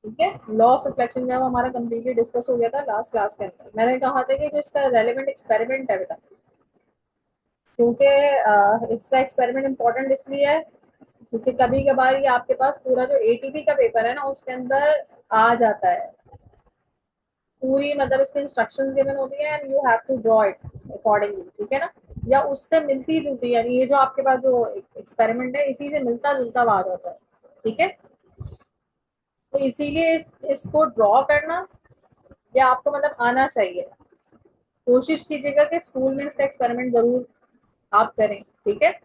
ठीक है, law of reflection जब हमारा कंप्लीटली डिस्कस हो गया था लास्ट क्लास के अंदर, मैंने कहा था कि जो इसका रेलेवेंट एक्सपेरिमेंट है बेटा, क्योंकि इसका एक्सपेरिमेंट इंपॉर्टेंट इसलिए है क्योंकि कभी कभार ये आपके पास पूरा जो एटीपी का पेपर है ना उसके अंदर आ जाता है, पूरी मतलब इसके इंस्ट्रक्शंस गिवन होती है and you have to draw it accordingly, ठीक है ना, या उससे मिलती जुलती, यानी ये जो आपके पास जो एक्सपेरिमेंट है इसी से मिलता जुलता आ जाता है, ठीक है। तो इसीलिए इसको ड्रॉ करना या आपको मतलब आना चाहिए, कोशिश कीजिएगा कि स्कूल में इसका एक्सपेरिमेंट जरूर आप करें, ठीक है।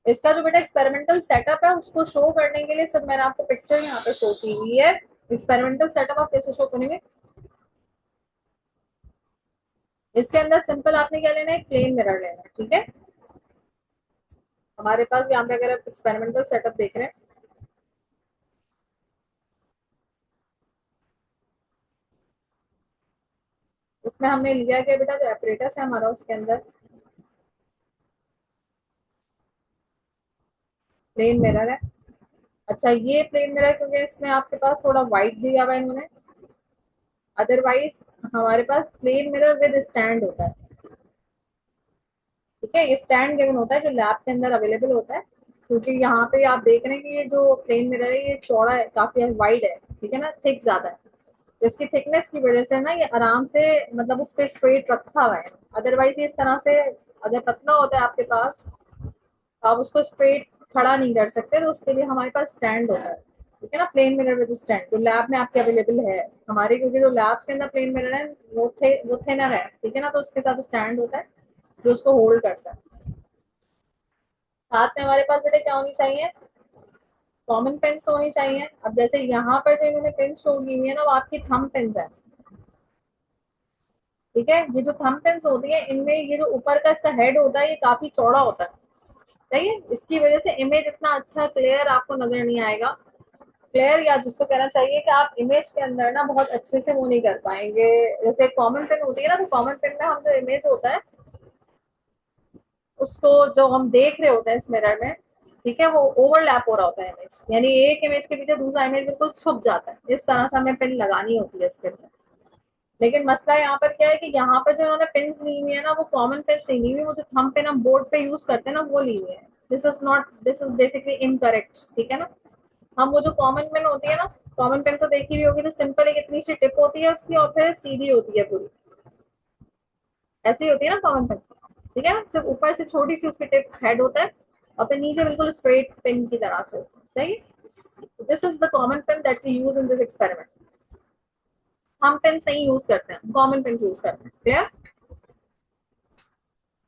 इसका जो बेटा एक्सपेरिमेंटल सेटअप है उसको शो करने के लिए सब मैंने आपको पिक्चर यहाँ पे शो की हुई है। एक्सपेरिमेंटल सेटअप आप कैसे शो करेंगे, इसके अंदर सिंपल आपने क्या लेना है, प्लेन मिरर लेना है, ठीक है। हमारे पास यहाँ पे अगर आप एक्सपेरिमेंटल सेटअप देख रहे हैं, इसमें हमने लिया क्या बेटा, जो एपरेटस है हमारा उसके अंदर प्लेन मिरर है। अच्छा, ये प्लेन मिरर क्योंकि इसमें आपके पास थोड़ा वाइट दिया हुआ है इन्होंने, अदरवाइज हमारे पास प्लेन मिरर विद स्टैंड होता है, ठीक है। ये स्टैंड गिवन होता है जो लैब के अंदर अवेलेबल होता है, क्योंकि यहाँ पे आप देख रहे हैं कि ये जो प्लेन मिरर है ये चौड़ा है, काफी वाइड है, ठीक है ना, थिक ज्यादा है। तो इसकी थिकनेस की वजह से ना ये आराम से मतलब उस पर स्ट्रेट रखा हुआ है, अदरवाइज ये इस तरह से अगर पतला होता है आपके पास तो आप उसको स्ट्रेट खड़ा नहीं कर सकते, तो उसके लिए हमारे पास स्टैंड होता है, ठीक है ना, प्लेन मिरर विद स्टैंड जो लैब में आपके अवेलेबल है हमारे, क्योंकि जो लैब्स के अंदर प्लेन मिरर है वो थिनर है, ठीक है ना, तो उसके साथ स्टैंड होता है जो उसको होल्ड करता है। साथ में हमारे पास बेटे क्या होनी चाहिए, कॉमन पेन्स होनी चाहिए। अब जैसे यहाँ पर जो इन्होंने पेन शो की हुई है ना वो आपकी थंब पेन्स है, ठीक है। ये जो थंब पेन्स होती है इनमें ये जो ऊपर का इसका हेड होता है ये काफी चौड़ा होता है, सही है। इसकी वजह से इमेज इतना अच्छा क्लियर आपको नजर नहीं आएगा, क्लियर या जिसको कहना चाहिए कि आप इमेज के अंदर ना बहुत अच्छे से वो नहीं कर पाएंगे। जैसे कॉमन पेन होती है ना, तो कॉमन पेन में हम जो इमेज होता है उसको जो हम देख रहे होते हैं इस मिरर में, ठीक है, वो ओवरलैप हो रहा होता है इमेज, यानी एक इमेज के पीछे दूसरा इमेज बिल्कुल छुप जाता है, इस तरह से हमें पिन लगानी होती है इसके अंदर। लेकिन मसला यहाँ पर क्या है कि यहाँ पर जो उन्होंने पिन्स ली हुई है ना वो कॉमन पिन्स नहीं ली हुई, वो जो थंब पिन हम बोर्ड पे यूज करते हैं ना वो ली हुई है। दिस इज बेसिकली इनकरेक्ट, ठीक है ना। हम वो जो कॉमन पिन होती है ना, कॉमन पिन तो देखी हुई होगी, तो सिंपल एक इतनी सी टिप होती है उसकी और फिर सीधी होती है पूरी, ऐसी होती है ना कॉमन पिन, ठीक है ना, सिर्फ ऊपर से छोटी सी उसकी टिप हेड होता है और फिर नीचे बिल्कुल स्ट्रेट पिन की तरह से होता है, सही। This is the common pin that we use in this experiment. हम पेन नहीं यूज करते हैं, कॉमन पेन यूज करते हैं, क्लियर।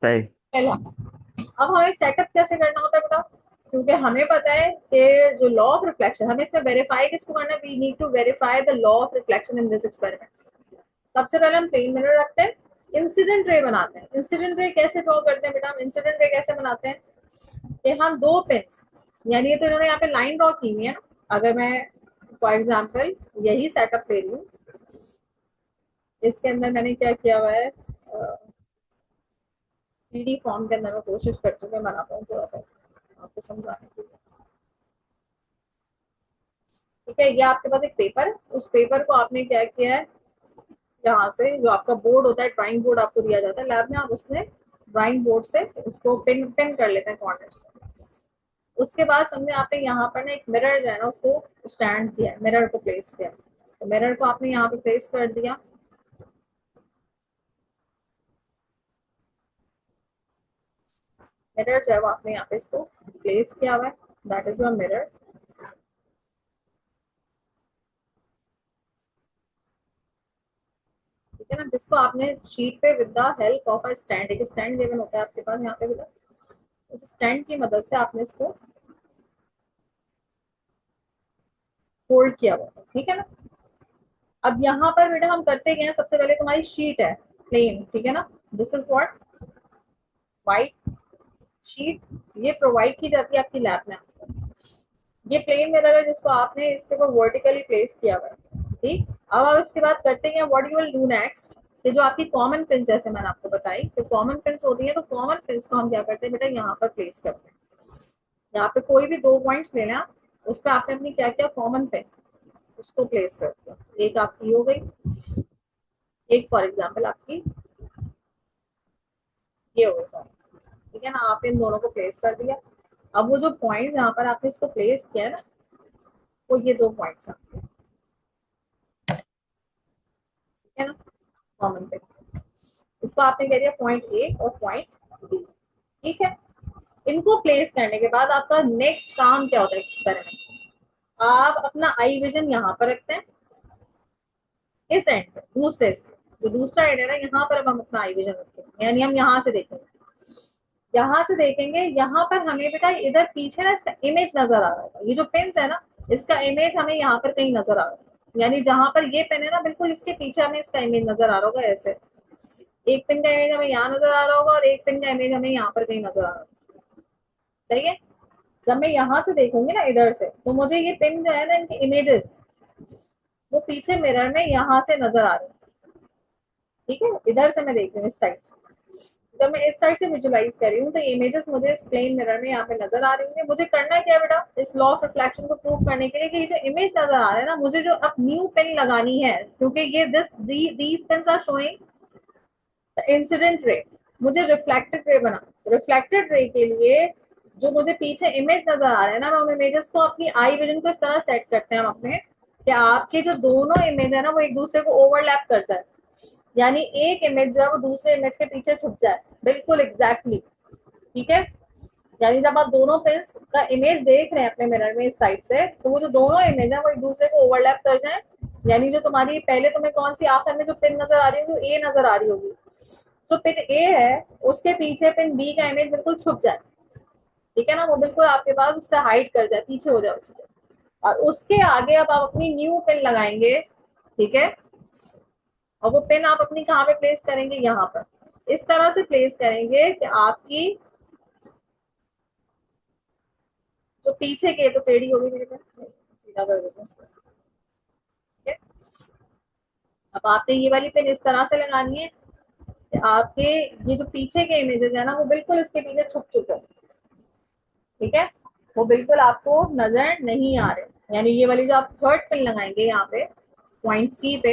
सही। पहला, अब हमें सेटअप कैसे करना होता है बताओ, क्योंकि हमें पता है कि जो लॉ ऑफ रिफ्लेक्शन हमें इसमें वेरीफाई किसको करना है, we need to verify the law of reflection in this experiment. सबसे पहले हम प्लेन मिरर रखते हैं, इंसिडेंट रे बनाते हैं। इंसिडेंट रे कैसे ड्रॉ करते हैं बेटा, हम इंसिडेंट रे कैसे बनाते हैं कि हम दो पिंस, यानी ये तो इन्होंने यहाँ पे लाइन ड्रॉ की हुई है ना, अगर मैं फॉर एग्जाम्पल यही सेटअप ले रही हूँ, इसके अंदर मैंने क्या किया हुआ है, थ्री फॉर्म के अंदर मैं कोशिश करती हूँ, मैं बनाता हूँ थोड़ा सा आपको समझाने के लिए, ठीक है। ये आपके पास एक पेपर है, उस पेपर को आपने क्या किया है, यहाँ से जो आपका बोर्ड होता है, ड्राइंग बोर्ड आपको दिया जाता है लैब में, आप उससे ड्राइंग बोर्ड से इसको पिन पिन कर लेते हैं कॉर्नर से। उसके बाद समझे आपने यहाँ पर ना एक मिरर जो है ना उसको स्टैंड किया, मिरर को प्लेस किया, तो मिरर को आपने यहाँ पे प्लेस कर दिया। मिरर जो है वो आपने यहाँ पे इसको प्लेस किया हुआ है, दैट इज योर मिरर, ठीक है ना, जिसको आपने शीट पे with the help of a stand, एक स्टैंड गिवन होता है आपके पास यहाँ पे बेटा, उस स्टैंड की मदद से आपने इसको होल्ड किया हुआ है, ठीक है ना। अब यहाँ पर बेटा हम करते क्या है, सबसे पहले तुम्हारी शीट है प्लेन, ठीक है ना, this is what white sheet, ये प्रोवाइड की जाती है आपकी लैब में। ये प्लेन मिरर है जिसको आपने इसके ऊपर वर्टिकली प्लेस किया हुआ है, ठीक। अब आप इसके बाद करते हैं what you will do next, ये जो आपकी कॉमन पिन जैसे मैंने आपको बताई, तो कॉमन पिन्स होती है, तो कॉमन पिन्स को हम क्या करते हैं बेटा, यहाँ पर प्लेस करते हैं। यहाँ पे कोई भी दो पॉइंट्स लेना, उस पर आपने अपनी क्या किया, कॉमन पिन उसको प्लेस करती हूँ। एक आपकी हो गई, एक फॉर एग्जाम्पल आपकी ये हो गई, ठीक है ना। आपने इन दोनों को प्लेस कर दिया। अब वो जो पॉइंट जहाँ पर आपने इसको प्लेस किया है ना, वो ये दो पॉइंट्स आपके, ठीक है ना, कॉमन पे। इसको आपने कह दिया पॉइंट ए और पॉइंट बी, ठीक है। इनको प्लेस करने के बाद आपका नेक्स्ट काम क्या होता है एक्सपेरिमेंट, आप अपना आई विजन यहाँ पर रखते हैं, इस एंड पे, दूसरे से जो दूसरा एंड है ना, यहाँ पर अब हम अपना आई विजन रखेंगे, यानी हम यहाँ से देखेंगे, यहाँ से देखेंगे। यहाँ पर हमें बेटा इधर पीछे ना इसका इमेज नजर आ रहा है, ये जो पेन्स है ना, इसका इमेज हमें यहाँ पर कहीं नजर आ रहा है, यानी जहां पर ये पेन है ना, बिल्कुल इसके पीछे हमें इसका इमेज नजर आ रहा होगा। ऐसे एक पेन का इमेज हमें यहाँ नजर आ रहा होगा और एक पेन का इमेज हमें यहाँ पर कहीं नजर आ रहा होगा, सही है। जब मैं यहाँ से देखूंगी ना इधर से, तो मुझे ये पेन जो है ना, इनके इमेजेस वो पीछे मिरर में यहाँ से नजर आ रहे हैं, ठीक है। इधर से मैं देख रही हूँ, इस साइड से। जब मैं इस साइड से विजुलाइज कर रही हूँ, तो इमेजेस मुझे इस प्लेन मिरर में यहाँ पे नजर आ रही होंगे। मुझे करना क्या है बेटा, इस लॉ ऑफ रिफ्लेक्शन को प्रूव करने के लिए कि ये जो इमेज नजर आ रहा है ना, मुझे जो अब न्यू पेन लगानी है, क्योंकि ये these pins are showing the incident ray, मुझे रिफ्लेक्टेड रे बना। रिफ्लेक्टेड रे के लिए जो मुझे पीछे इमेज नजर आ रहे हैं ना, मैं उन इमेजेस को अपनी आई विजन को इस तरह सेट करते हैं हम अपने, कि आपके जो दोनों इमेज है ना, वो एक दूसरे को ओवरलैप कर जाए, यानी एक इमेज जो है वो दूसरे इमेज के पीछे छुप जाए, बिल्कुल एग्जैक्टली, ठीक है। यानी जब आप दोनों पेन्स का इमेज देख रहे हैं अपने मिरर में इस साइड से, तो वो जो दोनों इमेज है वो एक दूसरे को ओवरलैप कर जाए, यानी जो तुम्हारी पहले तुम्हें कौन सी आखिर में जो पिन नजर आ रही होगी, ए नजर आ रही होगी, तो पिन ए है, उसके पीछे पिन बी का इमेज बिल्कुल छुप जाए, ठीक है ना, वो बिल्कुल आपके पास उससे हाइड कर जाए, पीछे हो जाए उसके। और उसके आगे अब आप अपनी न्यू पिन लगाएंगे, ठीक है। और वो पिन आप अपनी कहाँ पे प्लेस करेंगे, यहाँ पर इस तरह से प्लेस करेंगे कि आपकी जो पीछे के, तो टेढ़ी होगी मेरे पास, सीधा कर देते हैं इसको, ठीक है। अब आपने ये वाली पिन इस तरह से लगानी है कि आपके ये जो पीछे के इमेजेस है ना, वो बिल्कुल इसके पीछे छुप चुके हैं, ठीक है, वो बिल्कुल आपको नजर नहीं आ रहे। यानी ये वाली जो आप थर्ड पिन लगाएंगे यहाँ पे पॉइंट सी पे,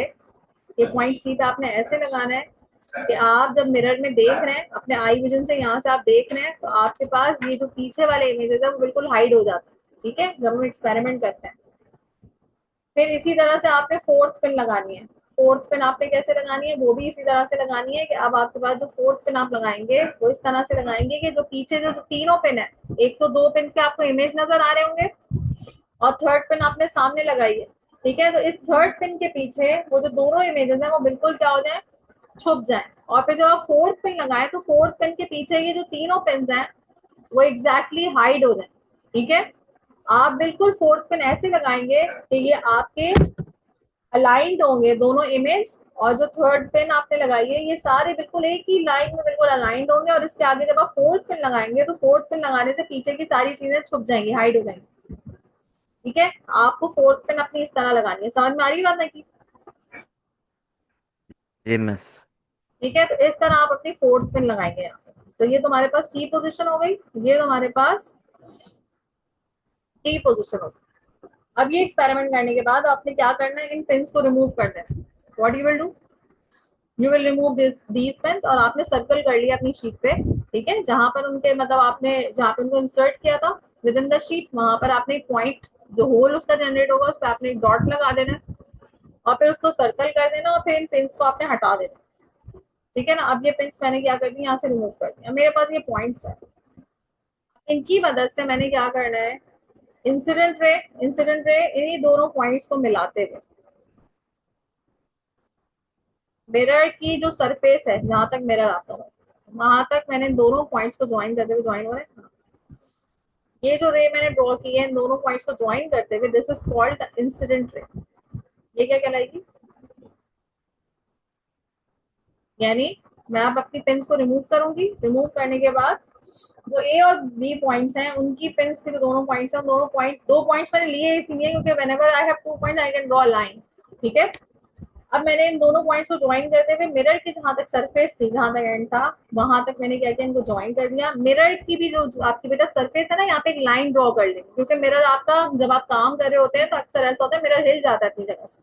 ये पॉइंट सी पे आपने ऐसे लगाना है कि आप जब मिरर में देख रहे हैं अपने आई विजन से, यहाँ से आप देख रहे हैं, तो आपके पास ये जो पीछे वाले इमेजेस है वो बिल्कुल हाइड हो जाते हैं, ठीक है, जब हम एक्सपेरिमेंट करते हैं। फिर इसी तरह से आपने फोर्थ पिन लगानी है। फोर्थ पिन आपने कैसे लगानी है, वो भी इसी तरह से लगानी है कि अब आपके पास जो फोर्थ पिन आप लगाएंगे वो इस तरह से लगाएंगे कि जो पीछे जो तीनों पिन है, एक तो दो पिन के आपको इमेज नजर आ रहे होंगे और थर्ड पिन आपने सामने लगाई है, ठीक है। तो इस थर्ड पिन के पीछे वो जो दोनों इमेजेस हैं वो बिल्कुल क्या हो जाए, छुप जाए। और फिर जब आप फोर्थ पिन लगाए, तो फोर्थ पिन के पीछे ये जो तीनों पिन हैं वो एग्जैक्टली हाइड हो जाए, ठीक है। आप बिल्कुल फोर्थ पिन ऐसे लगाएंगे कि ये आपके अलाइंड होंगे दोनों इमेज, और जो थर्ड पिन आपने लगाई है ये सारे बिल्कुल एक ही लाइन में बिल्कुल अलाइंड होंगे। और इसके आगे जब आप फोर्थ पिन लगाएंगे, तो फोर्थ पिन लगाने से पीछे की सारी चीजें छुप जाएंगी, हाइड हो जाएंगी, ठीक है। आपको फोर्थ पिन अपनी इस तरह लगानी है, समझ में आ रही बात है की, जी मिस। ठीक है। तो इस तरह आप अपनी फोर्थ पिन लगाएंगे यहाँ पे। तो ये तुम्हारे पास सी पोजिशन हो गई, ये तुम्हारे पास डी पोजिशन हो गई। अब ये एक्सपेरिमेंट करने के बाद आपने क्या करना है, इन पिन्स को रिमूव कर देना। What you will do, you will remove these pins, और आपने सर्कल कर लिया अपनी शीट पे, ठीक है, जहां पर उनके मतलब आपने जहां पे उनको इंसर्ट किया था विद इन द शीट, वहां पर आपने एक पॉइंट जो होल उसका जनरेट होगा उस पर आपने एक डॉट लगा देना है, और फिर उसको सर्कल कर देना, और फिर इन पिन्स को आपने हटा देना, ठीक है ना। अब ये पिन्स मैंने क्या कर दी, यहाँ से रिमूव कर दिया। मेरे पास ये पॉइंट्स है, इनकी मदद से मैंने क्या करना है, इंसिडेंट रे इन्हीं दोनों पॉइंट्स को मिलाते हुए मिरर की जो सरफेस है, जहां तक मिरर आता है वहां तक मैंने दोनों पॉइंट्स को ज्वाइन करते हुए, ज्वाइन हो रहे हैं, ये जो रे मैंने ड्रॉ की है इन दोनों पॉइंट्स को ज्वाइन करते हुए, this is called incident ray. ये क्या कहलाएगी, यानी मैं अब अपनी पिन्स को रिमूव करूंगी, रिमूव करने के बाद जो ए और बी पॉइंट्स हैं उनकी पिन्स के जो दोनों पॉइंट्स हैं, दो पॉइंट्स मैंने लिए इसीलिए क्योंकि whenever I have two points I can draw line, ठीक है। अब मैंने इन दोनों पॉइंट्स को ज्वाइन करते हुए मिरर की जहां तक सरफेस थी, जहां तक एंड था, वहां तक मैंने क्या किया, इनको ज्वाइन कर दिया। मिरर की भी जो आपकी बेटा सरफेस है ना, यहाँ पे एक लाइन ड्रॉ कर लेंगे, क्योंकि मिरर आपका जब आप काम कर रहे होते हैं तो अक्सर ऐसा होता है मिरर हिल जाता है अपनी जगह से।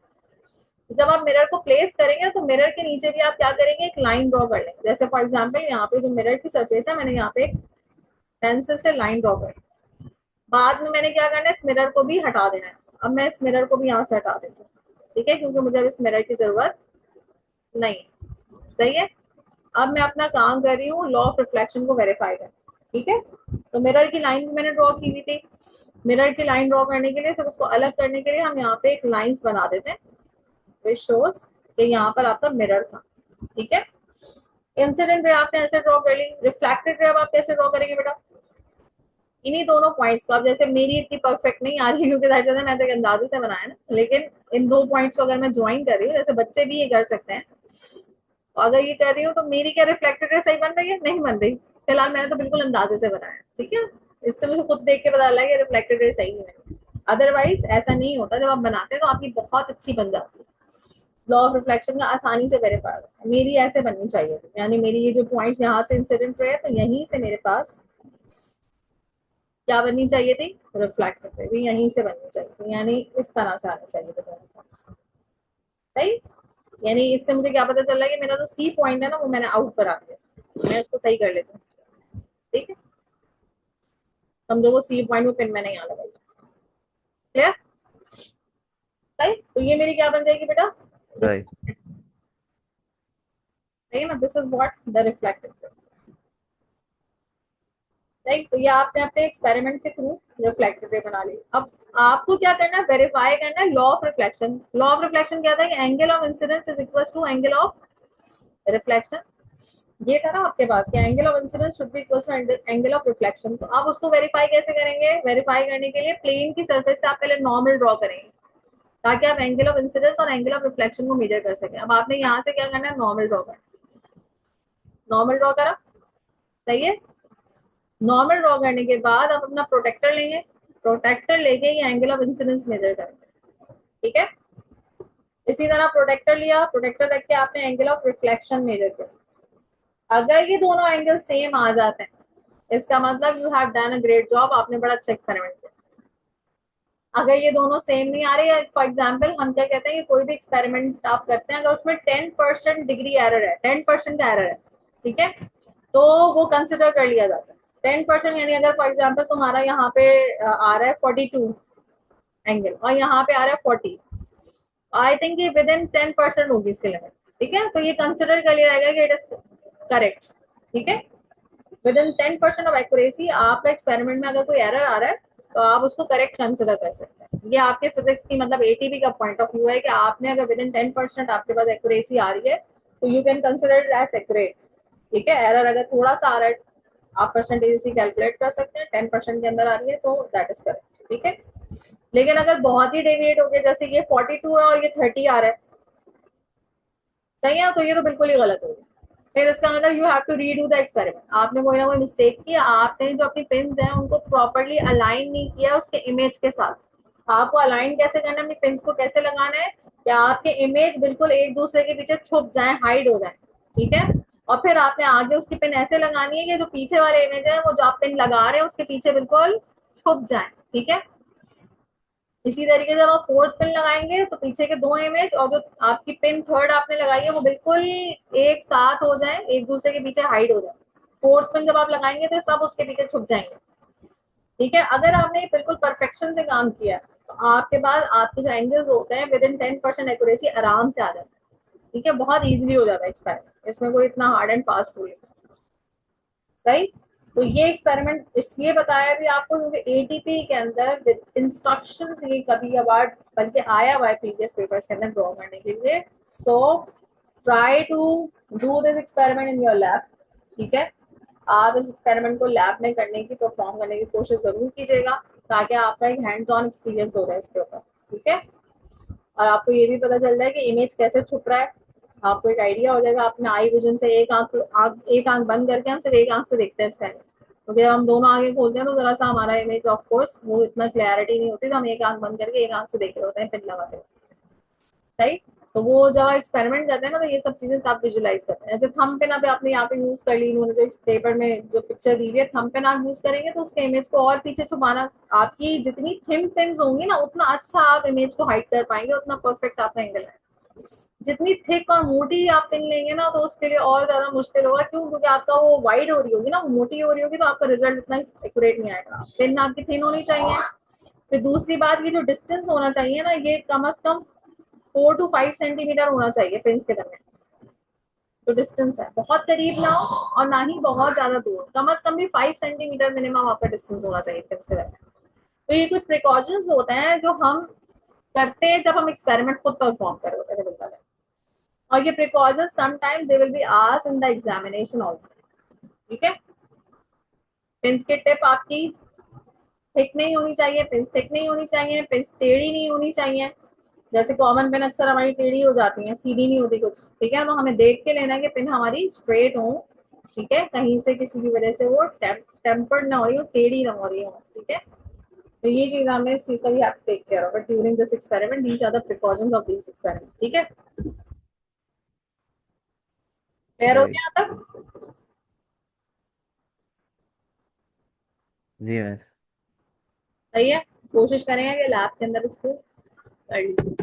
जब आप मिरर को प्लेस करेंगे तो मिरर के नीचे भी आप क्या करेंगे, एक लाइन ड्रॉ कर लेंगे। जैसे फॉर एग्जाम्पल यहाँ पे जो मिरर की सरफेस है, मैंने यहाँ पे एक पेंसिल से लाइन ड्रॉ कर, बाद में मैंने क्या करना है, इस मिरर को भी हटा देना है। अब मैं इस मिरर को भी यहाँ से हटा देती हूँ, ठीक है, क्योंकि मुझे अब इस मिरर की जरूरत नहीं है। सही है। अब मैं अपना काम कर रही हूँ लॉ ऑफ रिफ्लेक्शन को वेरीफाई कर, ठीक है। तो मिरर की लाइन भी मैंने ड्रॉ की हुई थी। मिरर की लाइन ड्रॉ करने के लिए, सब उसको अलग करने के लिए हम यहाँ पे एक लाइंस बना देते हैं, विच शोज कि यहाँ पर आपका मिरर था, ठीक है। इंसिडेंट रे आपने ऐसे ड्रॉ कर ली, रिफ्लेक्टेड रे अब आप कैसे ड्रॉ करेंगे बेटा, इन्हीं दोनों पॉइंट्स को। अब जैसे मेरी इतनी परफेक्ट नहीं आ रही क्योंकि जाहिर है मैं तो एक अंदाजे से बनाया ना, लेकिन इन दो पॉइंट्स को अगर मैं ज्वाइन कर रही हूँ, जैसे बच्चे भी ये कर सकते हैं, तो अगर ये कर रही हूँ तो मेरी क्या रिफ्लेक्टेड रे सही बन रही है, नहीं बन रही। फिलहाल मैंने तो बिल्कुल अंदाजे से बनाया, ठीक है। इससे मुझे खुद देख के पता लगा कि रिफ्लेक्टेड रे सही है। अदरवाइज ऐसा नहीं होता, जब आप बनाते हैं तो आपकी बहुत अच्छी बन जाती है। लॉ ऑफ रिफ्लेक्शन का आसानी से वेरीफाई होता है। मेरी ऐसे बननी चाहिए थी, यानी मेरी ये जो पॉइंट्स यहाँ से इंसिडेंट रहे, तो यहीं से मेरे पास क्या बननी चाहिए थी, रिफ्लेक्टेड भी यहीं से बननी चाहिए थी, यानी इस तरह से आने चाहिए थे दोनों पॉइंट्स। सही। यानी इससे मुझे क्या पता चल रहा है कि मेरा जो सी पॉइंट है ना, वो मैंने आउट करा दिया। मैं इसको सही कर लेती हूँ, ठीक है। समझो वो सी पॉइंट में पिन मैंने यहाँ लगाई। क्लियर। सही। तो ये मेरी क्या बन जाएगी बेटा, राइट। सही ना, this is what the reflected. Right. तो ये आपने अपने एक्सपेरिमेंट के थ्रू रिफ्लेक्टेड रे बना ली। अब आपको क्या करना है, वेरीफाई करना है law of reflection. Law of reflection क्या था कि angle of incidence is equal to angle of reflection. ये था ना आपके पास कि angle of incidence should be equal to angle of reflection. तो आप उसको वेरीफाई कैसे करेंगे, वेरीफाई करने के लिए प्लेन की सरफेस से आप पहले नॉर्मल ड्रॉ करेंगे, ताकि आप एंगल ऑफ इंसिडेंस और एंगल ऑफ रिफ्लेक्शन को मेजर कर सकें। अब आपने यहाँ से क्या करना है, नॉर्मल ड्रॉ करना। नॉर्मल ड्रॉ करा, सही है। नॉर्मल ड्रॉ करने के बाद आप अपना प्रोटेक्टर लेंगे, प्रोटेक्टर लेके ये एंगल ऑफ इंसिडेंस मेजर करेंगे, ठीक है। इसी तरह प्रोटेक्टर लिया, प्रोटेक्टर रख के आपने एंगल ऑफ रिफ्लेक्शन मेजर किया। अगर ये दोनों एंगल सेम आ जाते हैं, इसका मतलब you have done a great job, आपने बड़ा अच्छा एक्सपेरिमेंट किया। अगर ये दोनों सेम नहीं आ रही है, फॉर एग्जाम्पल हम क्या कहते हैं कि कोई भी एक्सपेरिमेंट आप करते हैं, अगर उसमें 10% डिग्री एरर है, 10% का एरर है, ठीक है, तो वो कंसिडर कर लिया जाता है। 10% यानी अगर फॉर एग्जाम्पल तुम्हारा यहाँ पे आ रहा है 42 एंगल और यहाँ पे आ रहा है 40, आई थिंक ये विद इन 10% होगी इसकी लिमिट, ठीक है। तो ये कंसिडर कर लिया जाएगा कि इट इज करेक्ट, ठीक है। विद इन 10% ऑफ एक्यूरेसी आपका एक्सपेरिमेंट में अगर कोई एरर आ रहा है, तो आप उसको करेक्ट कंसिडर कर सकते हैं। ये आपके फिजिक्स की मतलब एटीपी का पॉइंट ऑफ व्यू है कि आपने अगर विद इन 10% आपके पास एक्यूरेसी आ रही है, तो you can consider it as accurate, ठीक है। एरर अगर थोड़ा सा आ रहा है, आप परसेंटेज इसी कैलकुलेट कर सकते हैं, 10% के अंदर आ रही है तो दैट इज करेक्ट, ठीक है। लेकिन अगर बहुत ही डेविएट हो गया, जैसे ये 42 है और ये 30 आ रहा है, सही है, तो ये तो बिल्कुल ही गलत हो गया। फिर इसका मतलब you have to redo the experiment. आपने कोई ना कोई मिस्टेक की, आपने जो अपनी पिन्स हैं उनको प्रॉपरली अलाइन नहीं किया उसके इमेज के साथ। आपको अलाइन कैसे करना है, अपनी पिन्स को कैसे लगाना है, या आपके इमेज बिल्कुल एक दूसरे के पीछे छुप जाए, हाइड हो जाए, ठीक है। और फिर आपने आगे उसकी पिन ऐसे लगानी है कि जो पीछे वाले इमेज है, वो जो आप पिन लगा रहे हैं उसके पीछे बिल्कुल छुप जाए, ठीक है। इसी तरीके से जब आप फोर्थ पिन लगाएंगे तो पीछे के दो इमेज और जो आपकी पिन थर्ड आपने लगाई है वो बिल्कुल एक साथ हो जाए, एक दूसरे के पीछे हाइड हो जाए। फोर्थ पिन जब आप लगाएंगे तो सब उसके पीछे छुप जाएंगे, ठीक है। अगर आपने बिल्कुल परफेक्शन से काम किया तो आपके पास आपके जो एंगल्स होते हैं विद इन 10% एक्यूरेसी आराम से आ जाता है, ठीक है। बहुत ईजिली हो जाता है एक्सपेरिमेंट, इसमें कोई इतना हार्ड एंड फास्ट रूल नहीं। सही। तो ये एक्सपेरिमेंट इसलिए बताया भी आपको क्योंकि एटीपी के अंदर विद इंस्ट्रक्शंस ये कभी कभार बल्कि आया हुआ है प्रीवियस पेपर्स के अंदर ड्रॉ करने के लिए। So try to do this experiment in your lab, ठीक है। आप इस एक्सपेरिमेंट को लैब में करने की, परफॉर्म करने की कोशिश जरूर कीजिएगा, ताकि आपका एक हैंड्स ऑन एक्सपीरियंस हो रहा है इसके ऊपर, ठीक है। और आपको ये भी पता चल जाए कि इमेज कैसे छुप रहा है, आपको एक आइडिया हो जाएगा। अपने आई विजन से एक आंख बंद करके हम सिर्फ एक आंख से देखते हैं इसका इमेज, तो जब हम दोनों आंखें खोलते हैं तो जरा सा हमारा इमेज ऑफ कोर्स वो इतना क्लैरिटी नहीं होती, तो हम एक आंख बंद करके एक आंख से देख रहे होते हैं पिन लगाते हुए, सही। तो वो जब एक्सपेरिमेंट करते हैं ना, तो ये सब चीजें आप विजुलाइज करते हैं। जैसे थंब पेन अभी आपने यहाँ पे यूज कर ली, इन्होंने जो पेपर में जो पिक्चर दी हुई है, थंब पेन आप यूज करेंगे तो उसके इमेज को और पीछे छुपाना, आपकी जितनी थिन पिन्स होंगी ना उतना अच्छा आप इमेज को हाइड कर पाएंगे, उतना परफेक्ट आपका एंगल है। जितनी थिक और मोटी आप पिन लेंगे ना, तो उसके लिए और ज्यादा मुश्किल होगा। क्यों? क्योंकि आपका वो वाइड हो रही होगी ना, वो मोटी हो रही होगी, तो आपका रिजल्ट उतना एक्यूरेट नहीं आएगा। पिन आपकी थिन होनी चाहिए। फिर दूसरी बात, ये जो डिस्टेंस होना चाहिए ना, ये कम से कम 4 to 5 सेंटीमीटर होना चाहिए पिंस के दरमियान। जो डिस्टेंस है बहुत करीब ना हो और ना ही बहुत ज्यादा दूर, कम से कम भी 5 सेंटीमीटर मिनिमम आपका डिस्टेंस होना चाहिए पिंस के दरमियान। तो ये कुछ प्रिकॉशंस होते हैं जो हम करते हैं जब हम एक्सपेरिमेंट खुद परफॉर्म कर रहे होते हैं। और ये precautions sometimes they will be asked in the examination also. ठीक है। पिंस की टिप आपकी थिक नहीं होनी चाहिए, पिंस थिक नहीं होनी चाहिए, पिंस टेढ़ी नहीं होनी चाहिए। जैसे कॉमन पिन अक्सर हमारी टेढ़ी हो जाती है, सीधी नहीं होती कुछ। ठीक है, तो हमें देख के लेना है कि पिन हमारी स्ट्रेट हो। ठीक है, कहीं से किसी की वजह से वो टेम्पर्ड ना हो रही हो, टेढ़ी ना हो रही हो। ठीक है, तो ये चीज हमें इस चीज का भी आप take care of during this experiment. These are the precautions of this experiment. ठीक है, क्लियर हो राइट। गया यहाँ तक? जी बस। सही है। कोशिश करेंगे कि लैब के अंदर इसको कर लीजिए।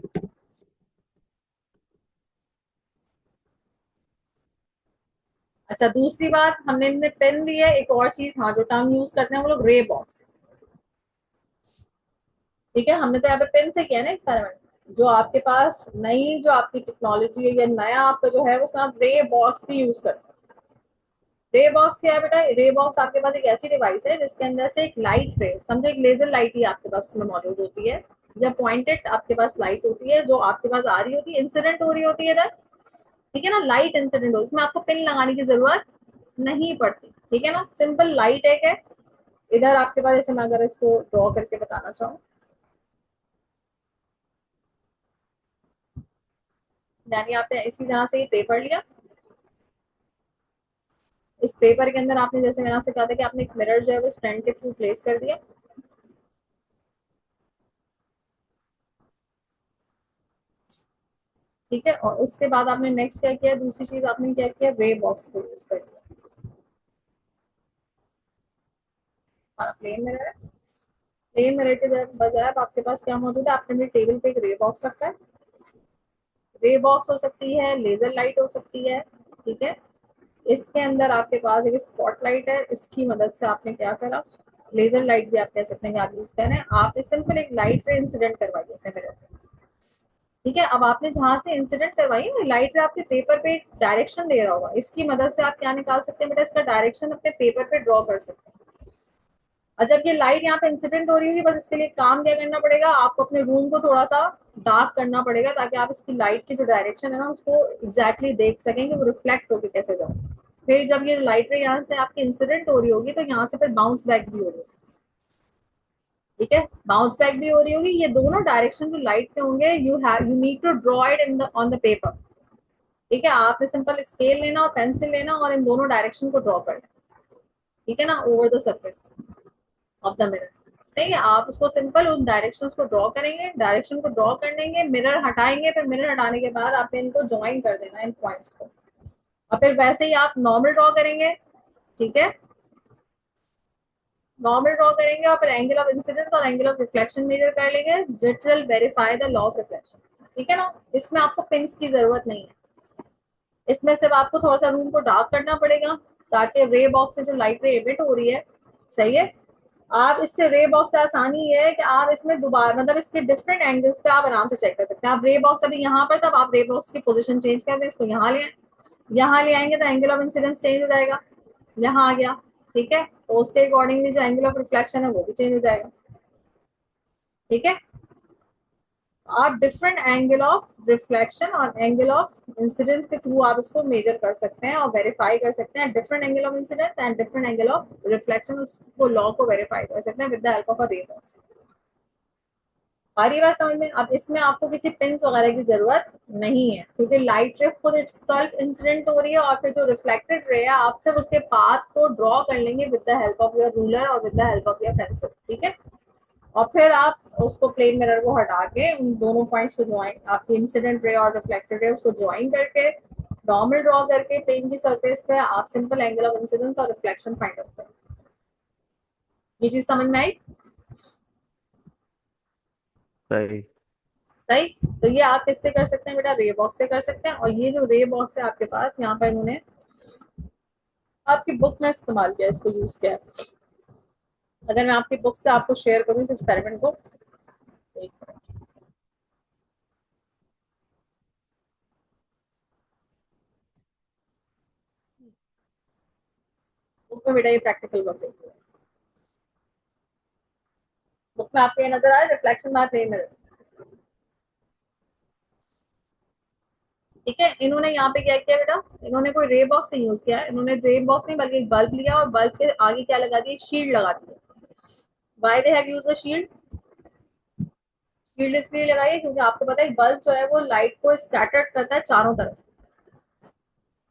अच्छा, दूसरी बात, हमने इनमें पेन दी है, एक और चीज, हाँ, जो टर्म यूज करते हैं वो लोग, रे बॉक्स। ठीक है, हमने तो यहाँ पे पेन से किया ना एक्सपेरिमेंट। जो आपके पास नई जो आपकी टेक्नोलॉजी है या नया आपका जो है, उसमें आप रे बॉक्स भी यूज करते हैं। रे बॉक्स क्या है बेटा? रे बॉक्स आपके पास एक ऐसी डिवाइस है जिसके अंदर से एक लाइट रे, समझो एक लेजर लाइट ही आपके पास उसमें मौजूद होती है, या पॉइंटेड आपके पास लाइट होती है जो आपके पास आ रही होती है, इंसिडेंट हो रही होती है इधर। ठीक है ना, लाइट इंसिडेंट हो, इसमें आपको पिन लगाने की जरूरत नहीं पड़ती। ठीक है ना, सिंपल लाइट एक है। इधर आपके पास, जैसे मैं अगर इसको ड्रॉ करके बताना चाहूँ, यानी आपने इसी तरह से ये पेपर लिया। इस पेपर के अंदर आपने, जैसे मैंने आपसे कहा था कि आपने एक मिरर जो है वो स्टैंड के थ्रू प्लेस कर दिया। ठीक है, और उसके बाद आपने नेक्स्ट क्या किया, दूसरी चीज आपने क्या किया, रे बॉक्स को यूज कर दिया। प्लेन मिरर है। प्लेन मिरर के बजाय अब आपके पास क्या मौजूद है, आपने मेरे टेबल पे एक रे बॉक्स रखा है। रे बॉक्स हो सकती है, लेजर लाइट हो सकती है। ठीक है, इसके अंदर आपके पास एक स्पॉटलाइट है, इसकी मदद से आपने क्या करा, लेजर लाइट भी आप कह सकते हैं कि आप यूज करें, आपने सिंपल एक लाइट रे इंसिडेंट करवाई अपने मिरर पे। ठीक है, अब आपने जहां से इंसिडेंट करवाई है, लाइट रे आपके पेपर पे एक डायरेक्शन दे रहा होगा, इसकी मदद से आप क्या निकाल सकते हैं बेटा, इसका डायरेक्शन अपने पेपर पे ड्रॉ कर सकते हैं। और जब ये लाइट यहाँ पे इंसिडेंट हो रही होगी, बस इसके लिए काम क्या करना पड़ेगा, आपको अपने रूम को थोड़ा सा डार्क करना पड़ेगा, ताकि आप इसकी लाइट की जो डायरेक्शन है ना, उसको एग्जैक्टली देख सकें कि वो रिफ्लेक्ट होकर कैसे जाए। फिर जब ये लाइट रे यहाँ से आपकी इंसिडेंट हो रही होगी, तो यहाँ से फिर बाउंस बैक भी हो रही होगी। ठीक है, बाउंस बैक भी हो रही होगी, ये दोनों डायरेक्शन जो लाइट के होंगे, you need to draw it in the on the paper. ठीक है, आपने सिंपल स्केल लेना और पेंसिल लेना और इन दोनों डायरेक्शन को ड्रॉ करना। ठीक है ना, over the surface of the mirror. सही है, आप उसको सिंपल उन डायरेक्शंस को ड्रॉ करेंगे, डायरेक्शन को ड्रॉ कर लेंगे, मिरर हटाएंगे, फिर मिरर हटाने के बाद आपने इनको ज्वाइन कर देना इन पॉइंट्स को। और फिर वैसे ही आप नॉर्मल ड्रॉ करेंगे। ठीक है, नॉर्मल ड्रॉ करेंगे और फिर एंगल ऑफ इंसिडेंस और एंगल ऑफ रिफ्लेक्शन मेजर कर लेंगे, which will verify the law of reflection. ठीक है ना, इसमें आपको पिंस की जरूरत नहीं है। इसमें सिर्फ आपको थोड़ा सा रूम को डार्क करना पड़ेगा, ताकि रे बॉक्स से जो लाइट रे एमिट हो रही है, सही है, आप इससे रे बॉक्स से आसानी ये है कि आप इसमें दोबारा, मतलब इसके डिफरेंट एंगल्स पे आप आराम से चेक कर सकते हैं। आप रे बॉक्स अभी यहाँ पर, तब आप रे बॉक्स की पोजीशन चेंज कर दें, इसको यहाँ ले आए, यहाँ ले आएंगे तो एंगल ऑफ इंसिडेंस चेंज हो जाएगा, यहाँ आ गया। ठीक है, तो उसके अकॉर्डिंगली जो एंगल ऑफ रिफ्लेक्शन है वो भी चेंज हो जाएगा। ठीक है, आप डिफरेंट एंगल ऑफ रिफ्लेक्शन और एंगल ऑफ इंसिडेंस के थ्रू आप इसको मेजर कर सकते हैं और वेरीफाई कर सकते हैं, different angle of incidence and different angle of reflection, उसको लॉ को वेरीफाई कर सकते हैं with the help of a ray box. आ रही बात समझ में? अब इसमें आपको किसी पिंस वगैरह की जरूरत नहीं है, क्योंकि लाइट रे खुद इटसेल्फ इंसिडेंट हो रही है, और फिर जो रिफ्लेक्टेड रे है, आप सिर्फ उसके पाथ को ड्रॉ कर लेंगे with the help of your ruler और with the help of your pencil. ठीक है, और फिर आप उसको प्लेन मिरर को हटा के उन दोनों पॉइंट्स को ज्वाइन, आपकी इंसिडेंट रे और रिफ्लेक्टेड रे उसको ज्वाइन करके नॉर्मल ड्रॉ करके प्लेन की सरफेस पे आप सिंपल एंगल ऑफ इंसिडेंस और रिफ्लेक्शन फाइंड आउट करें। ये चीज समझ में आई? सही। सही। तो ये आप किससे कर सकते हैं बेटा? रे बॉक्स से कर सकते हैं। और ये जो रे बॉक्स है आपके पास, यहाँ पर इन्होंने आपकी बुक में इस्तेमाल किया, इसको यूज किया है। अगर मैं आपकी बुक से आपको शेयर करूँ इस एक्सपेरिमेंट को, एक बुक में बेटा ये प्रैक्टिकल वर्क है। बुक में आपको ये नजर आया रिफ्लेक्शन बार रे मिरर, ठीक है। इन्होंने यहाँ पे क्या किया बेटा, इन्होंने कोई रे बॉक्स नहीं यूज किया, इन्होंने रे बॉक्स नहीं बल्कि एक बल्ब लिया और बल्ब के आगे क्या लगा दी, शील्ड लगा दी। Why they have use the shield? Shield इसलिए लगाई है क्योंकि आपको पता है बल्ब जो है वो लाइट को स्कैटर्ड करता है चारों तरफ,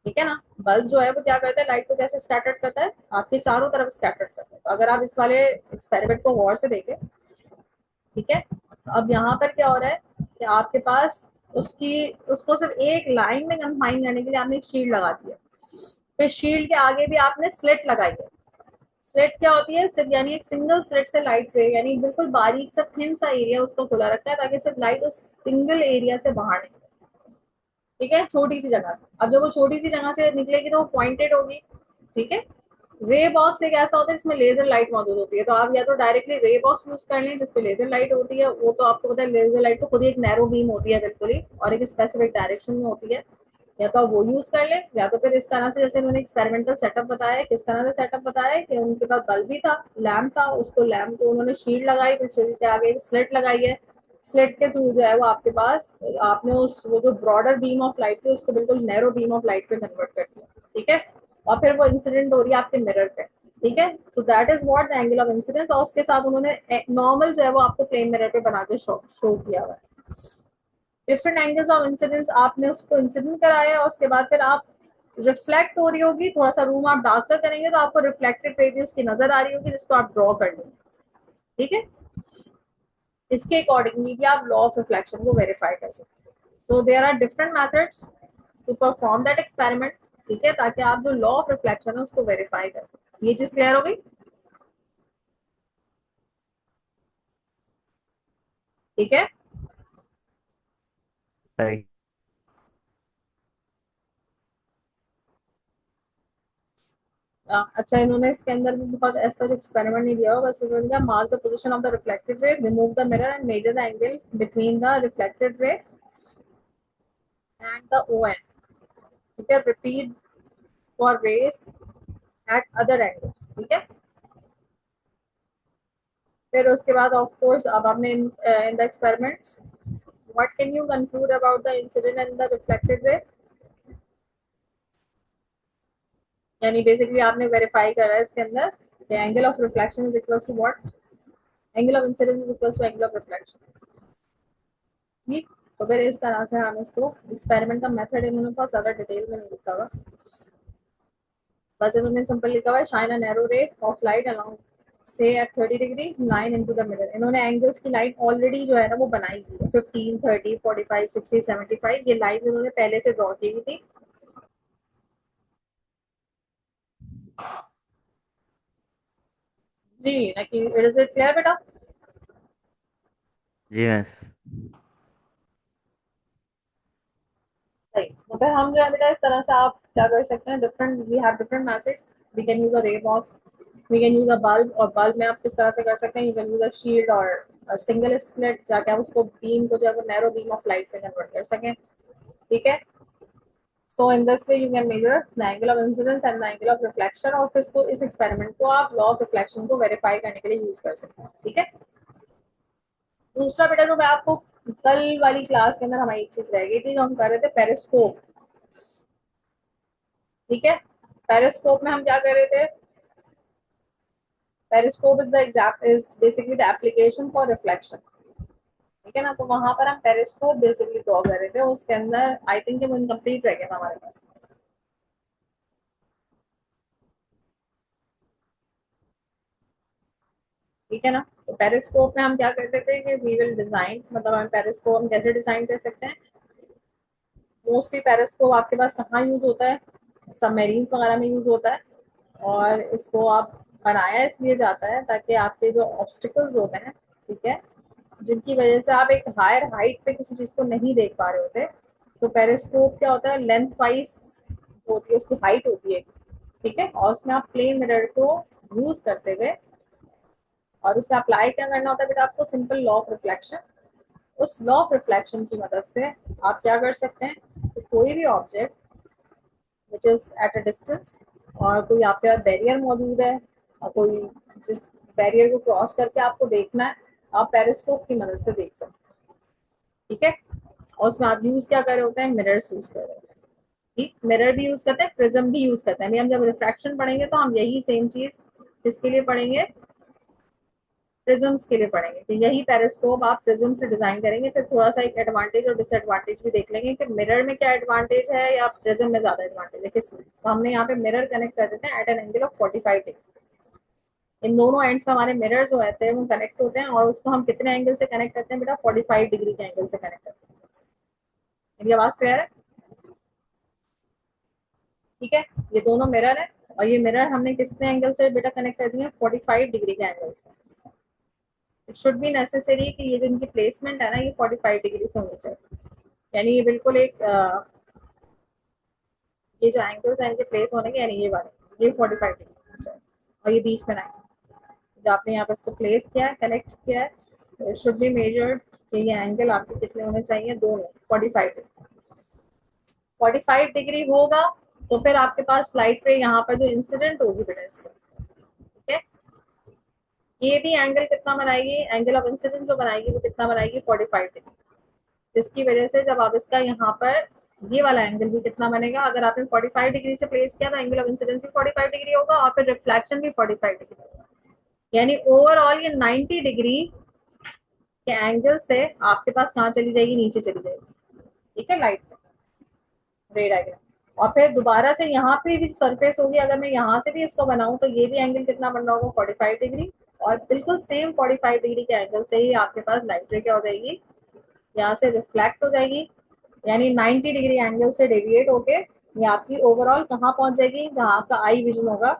ठीक है ना। बल्ब जो है वो क्या करता है, लाइट को कैसे स्कैटर्ड करता है, आपके चारों तरफ स्कैटर्ड करता है। तो अगर आप इस वाले एक्सपेरिमेंट को गौर से देखें, ठीक है, अब यहाँ पर क्या हो रहा है कि आपके पास उसकी उसको सिर्फ एक लाइन में कंफाइन करने के लिए आपने एक शील्ड लगा दी है। फिर शील्ड के आगे भी आपने स्लिट लगाई है। स्लिट क्या होती है, सिर्फ यानी एक सिंगल स्लिट से लाइट रे, यानी बिल्कुल बारीक सा थिन सा एरिया उसको खुला रखा है ताकि सिर्फ लाइट उस सिंगल एरिया से बाहर निकले, ठीक है, छोटी सी जगह से। अब जब वो छोटी सी जगह से निकलेगी तो वो पॉइंटेड होगी, ठीक है। रे बॉक्स एक ऐसा होता है जिसमें लेजर लाइट मौजूद होती है, तो आप या तो डायरेक्टली रे बॉक्स यूज कर लें जिसपे लेजर लाइट होती है, वो तो आपको पता है लेजर लाइट तो खुद ही एक नैरो बीम होती है बिल्कुल ही, और एक स्पेसिफिक डायरेक्शन में होती है। या तो आप वो यूज कर लें, या तो फिर इस तरह से जैसे उन्होंने एक्सपेरिमेंटल सेटअप बताया है, किस तरह से सेटअप बताया है कि उनके पास बल्ब भी था, लैम्प था, उसको लैम्प को उन्होंने शील्ड लगाई, फिर शील्ड के आगे एक स्लिट लगाई है। स्लिट के थ्रू जो है वो आपके पास आपने उस वो जो ब्रॉडर बीम ऑफ लाइट थी उसको बिल्कुल नैरो बीम ऑफ लाइट पे कन्वर्ट कर दिया, ठीक है। और फिर वो इंसिडेंट हो रही है आपके मिरर पे, ठीक है। So that is what the angle of incidence, और उसके साथ उन्होंने नॉर्मल जो है वो आपको प्लेन मिरर पे बना के शो किया हुआ है। डिफरेंट एंगल्स ऑफ इंसिडेंस आपने उसको इंसिडेंट कराया और उसके बाद फिर आप रिफ्लेक्ट हो रही होगी, थोड़ा सा रूम आप डार्क करेंगे तो आपको रिफ्लेक्टेड रेडियस की नजर आ रही होगी जिसको आप ड्रॉ कर लेंगे, ठीक है। इसके अकॉर्डिंगली भी आप लॉ ऑफ रिफ्लेक्शन को वेरीफाई कर सकते हैं। So there are different methods to perform that experiment, ठीक है, ताकि आप जो लॉ ऑफ रिफ्लेक्शन है उसको वेरीफाई कर सकते हैं। ये चीज क्लियर हो गई? ठीक है। सही। अच्छा, इन्होंने इसके अंदर भी बहुत ऐसा एक्सपेरिमेंट नहीं दिया हो, बस इन्होंने कहा mark the position of the reflected ray, remove the mirror and measure the angle between the reflected ray and the O N, ठीक है, repeat for rays at other angles, ठीक है। फिर उसके बाद ऑफ कोर्स अब आपने in the experiments what can you conclude about the incident and the reflected ray, यानी बेसिकली आपने वेरीफाई करा है इसके अंदर the angle of reflection is equal to what, angle of incidence is equal to angle of reflection, ठीक। तो फिर इस तरह से हम इसको एक्सपेरिमेंट का मेथड इन्होंने बहुत ज़्यादा डिटेल में नहीं लिखा हुआ, बस इन्होंने सिंपल लिखा हुआ है shine a narrow ray of light along से at 30 degree line into the mirror. इन्होंने एंगल्स की लाइन ऑलरेडी जो है ना वो बनाई हुई है, 15, 30, 45, 60, 75, ये लाइन इन्होंने पहले से ड्रॉ की हुई थी। जी ना, इज इट क्लियर बेटा? जी मिस। सही। तो फिर हम जो है बेटा इस तरह से आप क्या कर सकते हैं, different we have different methods, we can use a ray box, we can use a bulb, और बल्ब में आप किस तरह से कर सकते हैं, you can use a shield और सिंगल स्प्लिट जाके आप उसको बीम को जो है वो नैरो बीम ऑफ लाइट पे कन्वर्ट कर सकें, ठीक है। So in this way you can measure the angle of incidence and the angle of reflection, और फिर इसको इस एक्सपेरिमेंट को आप लॉ ऑफ रिफ्लेक्शन को वेरीफाई करने के लिए यूज कर सकते हैं, ठीक है। दूसरा बेटा जो मैं आपको कल वाली क्लास के अंदर हमारी एक चीज रह गई थी जो हम कर रहे थे, पेरिस्कोप, ठीक है। पेरिस्कोप में हम क्या कर रहे थे, periscope is the exact is basically the application for reflection, ठीक है ना। तो वहां पर हम पेरिस्कोप बेसिकली ड्रॉ कर रहे थे, उसके अंदर आई थिंक वो इनकम्प्लीट रह गया था हमारे पास, ठीक है ना। तो पेरिस्कोप में हम क्या करते थे कि वी विल डिजाइन, मतलब हम पेरिस्कोप हम कैसे डिजाइन कर सकते हैं। मोस्टली पेरिस्कोप आपके पास कहाँ यूज होता है, सबमरीन्स वगैरह में यूज होता है। और इसको आप बनाया इसलिए जाता है ताकि आपके जो ऑब्स्टिकल्स होते हैं, ठीक है, जिनकी वजह से आप एक हायर हाइट पे किसी चीज को नहीं देख पा रहे होते, तो पेरिस्कोप क्या होता है, लेंथ वाइज होती है उसकी हाइट होती है, ठीक है, और उसमें आप प्लेन मिरर को यूज करते हुए, और उसमें अप्लाई क्या करना होता है बेटा आपको, सिंपल लॉ ऑफ रिफ्लेक्शन। उस लॉ ऑफ रिफ्लेक्शन की मदद से आप क्या कर सकते हैं कि कोई भी object which is at a distance, और कोई आपके पास बैरियर मौजूद है, और कोई जिस बैरियर को क्रॉस करके आपको देखना है, आप पेरिस्कोप की मदद से देख सकते हैं, ठीक है। और उसमें आप यूज क्या कर रहे होते हैं, मिरर्स यूज कर रहे होते हैं, ठीक, मिरर भी यूज करते हैं, प्रिज्म भी यूज करते हैं। हम जब रिफ्रैक्शन पढ़ेंगे तो हम यही सेम चीज किसके लिए पढ़ेंगे, प्रिज्म्स के लिए पढ़ेंगे। तो यही पेरिस्कोप आप प्रिज्म से डिजाइन करेंगे। फिर थोड़ा सा एक एडवांटेज और डिसएडवांटेज भी देख लेंगे कि मिरर में क्या एडवांटेज है या प्रिज्म में ज्यादा एडवांटेज है किसमें। तो हमने यहाँ पे मिरर कनेक्ट कर देते हैं at an angle of 45 degree. इन दोनों एंड्स पे हमारे मिरर जो होते हैं वो कनेक्ट होते हैं, और उसको हम कितने एंगल से कनेक्ट करते हैं बेटा, 45 डिग्री के एंगल से कनेक्ट करते हैं। मेरी आवाज क्लियर है, ठीक है। ये दोनों मिरर है, और ये मिरर हमने कितने एंगल से बेटा कनेक्ट कर दिए, 45 डिग्री के एंगल से। इट शुड बी नेसेसरी कि ये जो इनकी प्लेसमेंट है ना, ये 45 डिग्री से होनी चाहिए। यानी ये बिल्कुल एक ये जो एंगल्स हैं इनके प्लेस होने के, यानी ये वाले, ये 45 डिग्री और ये बीच में 90। जो आपने यहाँ पे इसको प्लेस किया है, कनेक्ट किया है, इट शुड बी मेजर्ड कि ये एंगल आपके कितने होने चाहिए, दोनों 45 डिग्री। 45 डिग्री होगा तो फिर आपके पास लाइट रे यहाँ पर जो इंसिडेंट होगी बेटा इसमें, ठीक है, ये भी एंगल कितना बनाएगी, एंगल ऑफ इंसिडेंस जो बनाएगी वो कितना बनाएगी, 45 डिग्री। जिसकी वजह से जब आप इसका यहाँ पर ये वाला एंगल भी कितना बनेगा, अगर आपने 45 डिग्री से प्लेस किया तो एंगल ऑफ इंसिडेंस भी 45 डिग्री होगा, और फिर रिफ्लेक्शन भी 45 डिग्री होगा। यानी ओवरऑल ये 90 डिग्री के एंगल से आपके पास कहाँ चली जाएगी, नीचे चली जाएगी, ठीक है, लाइट रे डायग्राम। और फिर दोबारा से यहाँ पे भी सरफेस होगी, अगर मैं यहाँ से भी इसको बनाऊं तो ये भी एंगल कितना बन रहा होगा, 45 डिग्री। और बिल्कुल सेम 45 डिग्री के एंगल से ही आपके पास लाइट रे क्या हो जाएगी, यहाँ से रिफ्लेक्ट हो जाएगी, यानी 90 डिग्री एंगल से डेविएट होके ये आपकी ओवरऑल कहाँ पहुंच जाएगी, जहाँ आपका आई विजन होगा।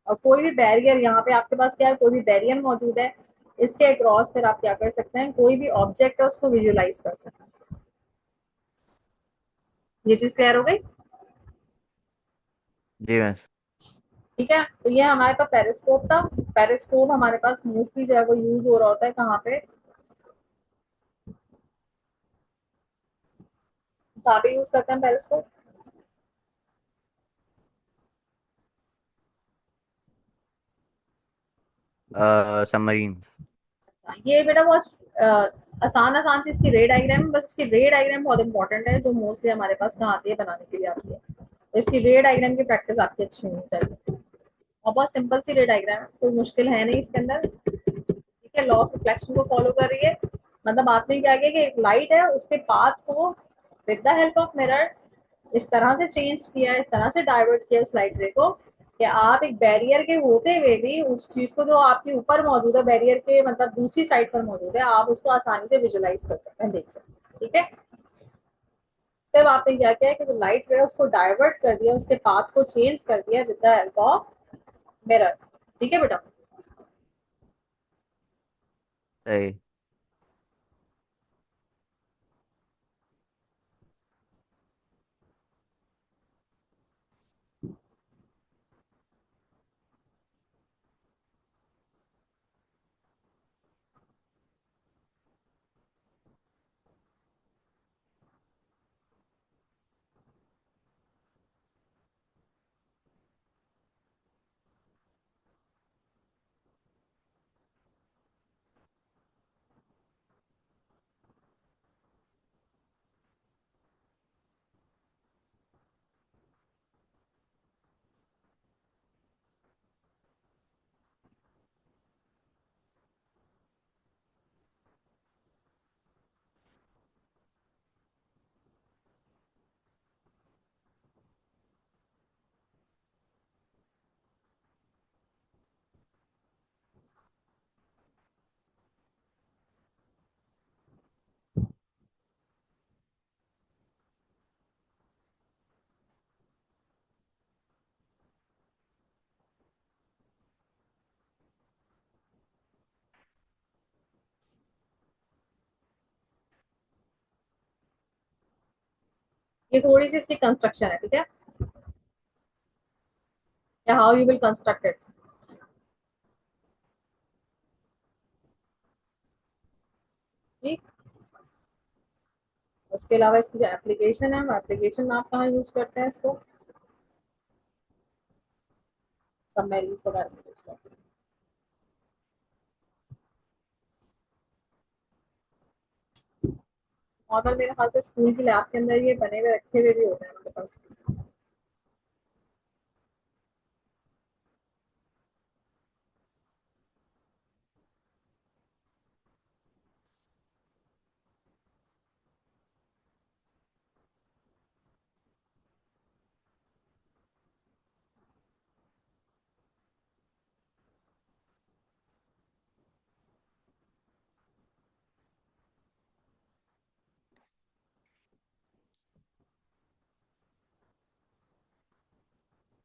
और कोई भी बैरियर यहाँ पे आपके पास क्या है, कोई भी बैरियर मौजूद है, इसके अक्रॉस फिर आप क्या कर सकते हैं, कोई भी ऑब्जेक्ट है उसको विजुअलाइज कर सकते हैं। ये चीज क्लियर हो गई, जी बस। ठीक है। तो ये हमारे पास पेरिस्कोप था। पेरिस्कोप हमारे पास मोस्टली जो है वो यूज हो रहा होता है कहाँ पे यूज करते हैं पेरिस्कोप। सबमरीन। ये बेटा बहुत आसान आसान सी इसकी रे डायग्राम है, बस इसकी रे डायग्राम बहुत इंपॉर्टेंट है, जो मोस्टली हमारे पास कहाँ आती है, बनाने के लिए आती है। तो इसकी रे डायग्राम की प्रैक्टिस आपकी अच्छी होनी चाहिए। और बहुत सिंपल सी रे डायग्राम है, कोई मुश्किल है नहीं इसके अंदर, ठीक है। लॉ ऑफ रिफ्लेक्शन को फॉलो कर रही है। मतलब आपने क्या किया कि एक लाइट है उसके पाथ को with the help of mirror इस तरह से चेंज किया, इस तरह से डाइवर्ट किया उस लाइट रे को, कि आप एक बैरियर के होते हुए भी उस चीज को जो आपके ऊपर मौजूद है, बैरियर के मतलब दूसरी साइड पर मौजूद है, आप उसको आसानी से विजुलाइज कर सकते हैं, देख सकते हैं, ठीक है। सिर्फ आपने क्या किया कि जो लाइट रे उसको डाइवर्ट कर दिया, उसके पाथ को चेंज कर दिया with the help of mirror, ठीक है बेटा। सही। ये थोड़ी सी इसकी कंस्ट्रक्शन है, ठीक है, या how you will construct it. ठीक। उसके अलावा इसकी जो एप्लीकेशन है, वो एप्लीकेशन में आप कहाँ यूज करते हैं इसको, सबमेरीन्स वगैरह में यूज करते हैं। और मेरे ख्याल से स्कूल की लैब के अंदर ये बने हुए रखे हुए भी होते हैं हमारे पास।